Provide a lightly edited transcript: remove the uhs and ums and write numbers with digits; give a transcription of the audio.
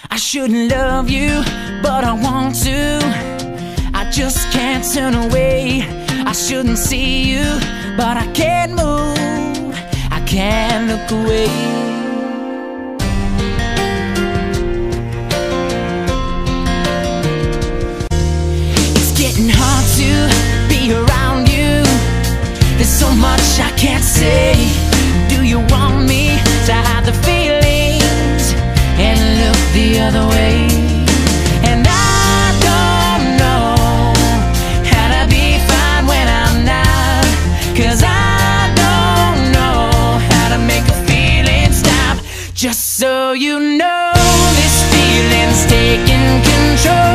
I shouldn't love you, but I want to. I just can't turn away. I shouldn't see you, but I can't move. I can't look away. It's getting hard to be around you. There's so much I can't say. Do you want me to hide the feelings and look the other way? And I don't know how to be fine when I'm not, 'cause I don't know how to make a feeling stop. Just so you know, this feeling's taking control.